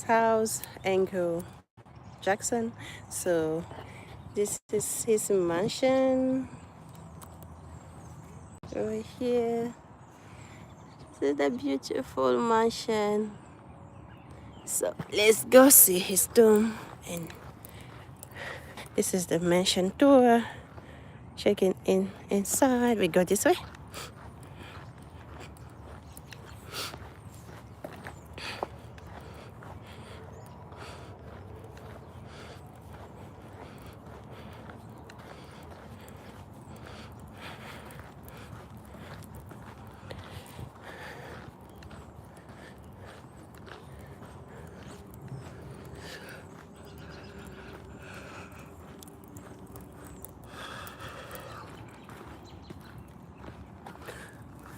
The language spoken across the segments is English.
house, Andrew Jackson. So this is his mansion right here. This is the beautiful mansion. So let's go see his tomb. And this is the mansion tour. Checking in inside. We go this way.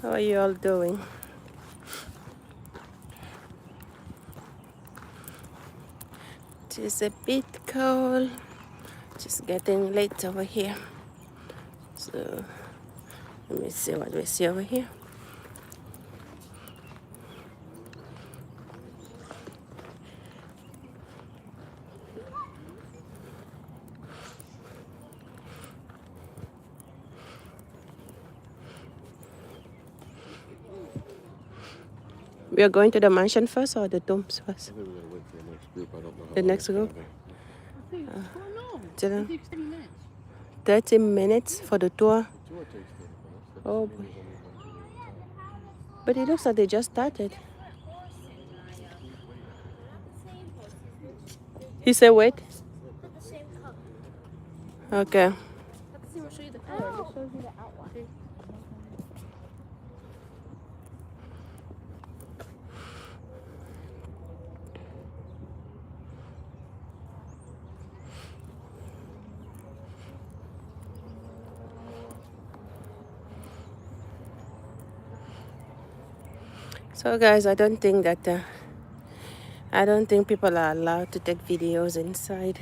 How are you all doing? It is a bit cold. Just getting late over here. So let me see what we see over here. We are going to the mansion first or the tombs first? I think we're going to wait for the next group. I don't know how The long next it's gonna group? be. I think, well, no. Didn't- It takes 30 minutes. 30 minutes for the tour. The tour takes 30 minutes. That Oh, doesn't mean there's only one tour at a time. but it looks like they just started. He said wait. Okay. Let's see, we'll show you the color. It shows you the outline. So guys, I don't think people are allowed to take videos inside.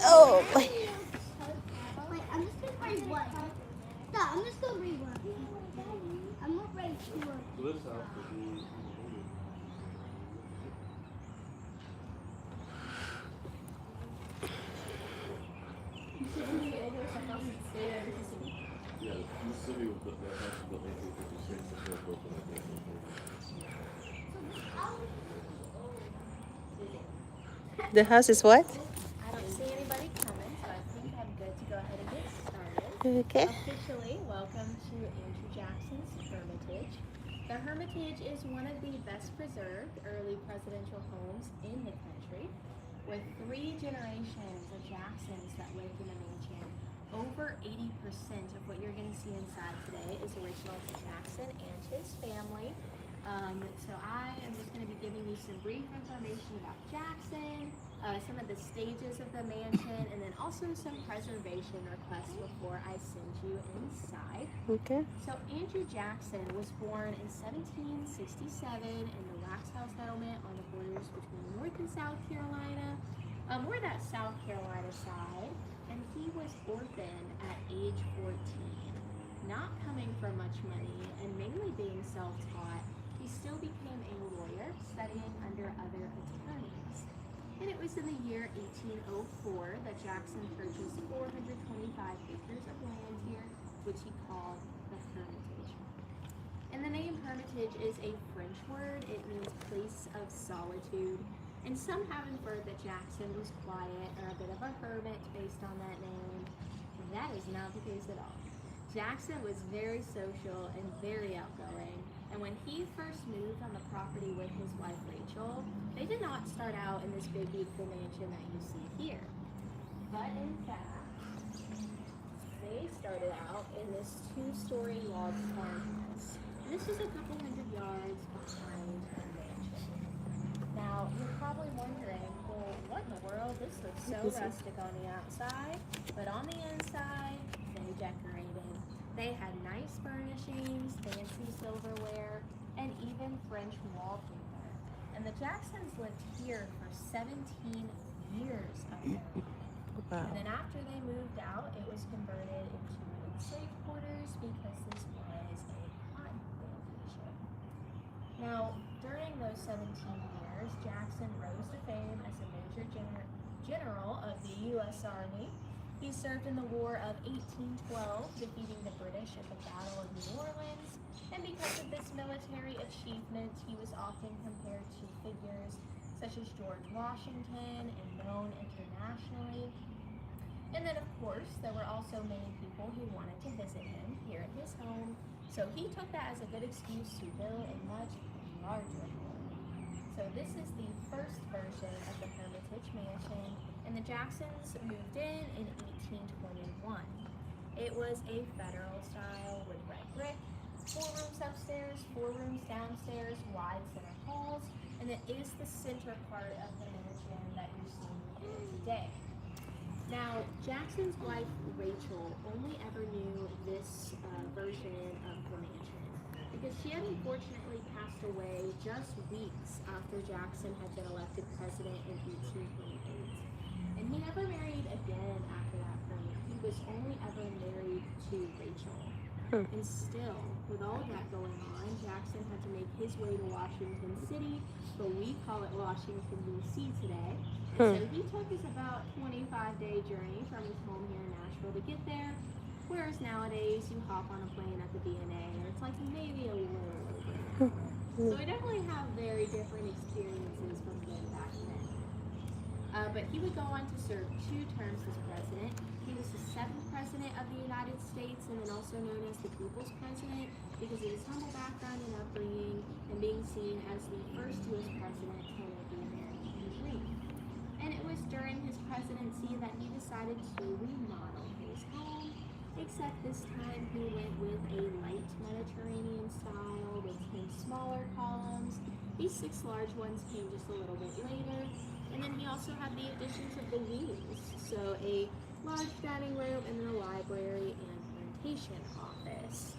Oh, Wait, I'm just gonna read one. No, I'm just gonna read one. I'm not ready to work. This house will be. Yeah, the city was built, that house was built in 1856. It's not built in 1840. the house is what? I don't see anybody coming, so I think I'm good to go ahead and get started. Okay. Officially, welcome to Andrew Jackson's Hermitage. The Hermitage is one of the best preserved early presidential homes in the country, with 3 generations of Jacksons that lived in the mansion. Over 80% of what you're going to see inside today is original to Jackson and his family. So I am just going to be giving you some brief information about Jackson, some of the stages of the mansion, and then also some preservation requests before I send you inside. Okay. So Andrew Jackson was born in 1767 in the Wax House settlement on the borders between North and South Carolina. More that South Carolina side, and he was orphaned at age 14. Not coming from much money and mainly being self-taught, he still became a lawyer, studying under other attorneys. And it was in the year 1804 that Jackson purchased 425 acres of land here, which he called the Hermitage. And the name Hermitage is a French word. It means place of solitude. And some have inferred that Jackson was quiet or a bit of a hermit based on that name. That is not the case at all. Jackson was very social and very outgoing. And when he first moved on the property with his wife Rachel, they did not start out in this big beautiful mansion that you see here. But in fact, started out in this 2-story log farmhouse. And this was a couple hundred yards behind the mansion. Now, you're probably wondering, well, what in the world? This looks so rustic on the outside, but on the inside, they decorated. They had nice furnishings, fancy silverware, and even French wallpaper. And the Jacksons lived here for 17 years of their life. Wow. And then after they moved out, it was converted into slave quarters because this was a cotton plantation. Now, during those 17 years, Jackson rose to fame as a major general of the U.S. Army. He served in the War of 1812, defeating the British at the Battle of New Orleans. And because of this military achievement, he was often compared to figures such as George Washington and known internationally. And then, of course, there were also many people who wanted to visit him here at his home. So he took that as a good excuse to build a much larger home. So this is the first version of the Hermitage Mansion, and the Jacksons moved in 1821. It was a federal style with red brick, 4 rooms upstairs, 4 rooms downstairs, wide center halls, and it is the center part of the mansion that you're seeing here today. Now, Jackson's wife, Rachel, only ever knew this version of the mansion because she had unfortunately passed away just weeks after Jackson had been elected president in 1828. And he never married again after that point. He was only ever married to Rachel. And still, with all of that going on, Jackson had to make his way to Washington City, but we call it Washington, D.C. today. And so he took us about 25-day journey from his home here in Nashville to get there, whereas nowadays you hop on a plane at the DNA and it's like maybe a little over. So we definitely have very different experiences from then back then. But he would go on to serve 2 terms as president. He was the 7th president of the United States and then also known as the People's President because of his humble background and upbringing and being seen as the first U.S. president to live the American dream. And it was during his presidency that he decided to remodel his home, except this time he went with a light Mediterranean style with 10 smaller columns. These 6 large ones came just a little bit later. And then he also had the additions of the wings, so a large dining room and then a library and plantation office.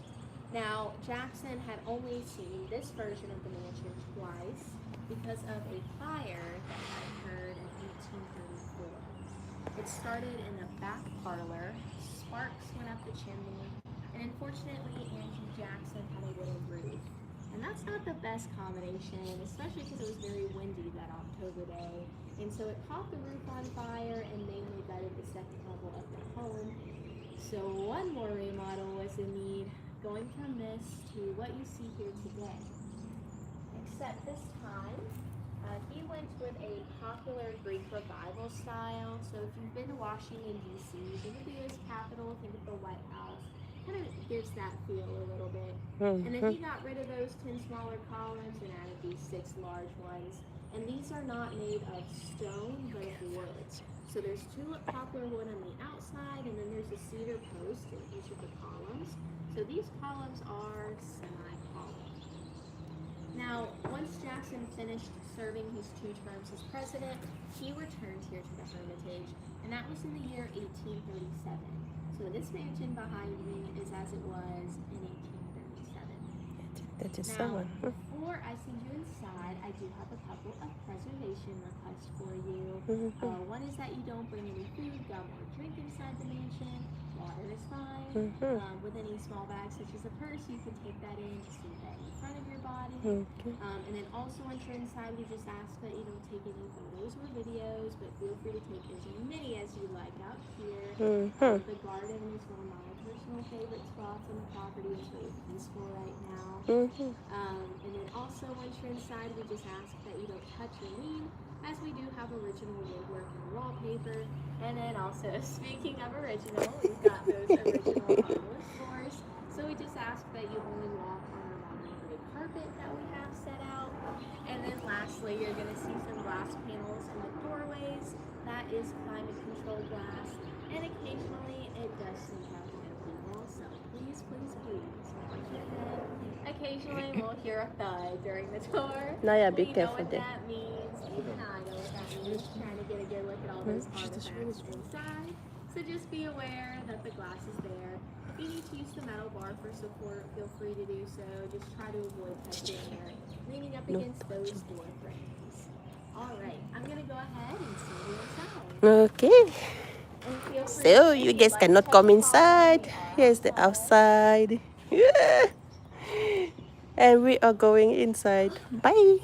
Now, Jackson had only seen this version of the mansion twice because of a fire that had occurred in 1834. It started in the back parlor, sparks went up the chimney, and unfortunately Angie Jackson had a wooden roof. And that's not the best combination, especially because it was very windy that October day. And so it caught the roof on fire and mainly gutted the second level of the home. So one more remodel was in need, going from this to what you see here today. Except this time, he went with a popular Greek revival style. So if you've been to Washington, D.C., think of the U.S. Capitol, think of the White House. Kind of gives that feel a little bit. And then he got rid of those 10 smaller columns and added these 6 large ones. And these are not made of stone, but of wood. So there's tulip poplar wood on the outside, and then there's a cedar post in each of the columns. So these columns are semi-polished. Now, once Jackson finished serving his 2 terms as president, he returned here to the Hermitage, and that was in the year 1837. So this mansion behind me is as it was in 1837. That is Now, someone. before I send you inside, I do have a couple of preservation requests for you. One is that you don't bring any food, gum, or drink inside the mansion. Water is fine. With any small bags, such as a purse, you can take that in to see that in front of your body. And then also once you're inside, we just ask that you don't take any photos or videos, but feel free to take as many as you like out here. The garden is one of my personal favorite spots on the property. It's really peaceful right now. And then also once you're inside, we just ask that you don't touch or lean, as we do have original woodwork and wallpaper. And then also, speaking of original, we've got those original hardwood floors. So we just ask that you only walk on our modern gray carpet that we have set out. And then lastly, you're going to see some glass panels in the doorways. That is climate control glass. And occasionally it does sneak out a bit of Occasionally we'll hear a thud during the tour. Naya, be We know careful what there. that means. You kind of know what that means. Trying to get a good look at all those artifacts inside. So just be aware that the glass is there. If you need to use the metal bar for support, feel free to do so. Just try to avoid touching or leaning up against those door frames. All right, I'm gonna go ahead and see you inside. Okay. And feel free So if you you'd guys like cannot to come follow inside. me Here's the outside. Yeah. And we are going inside. Bye.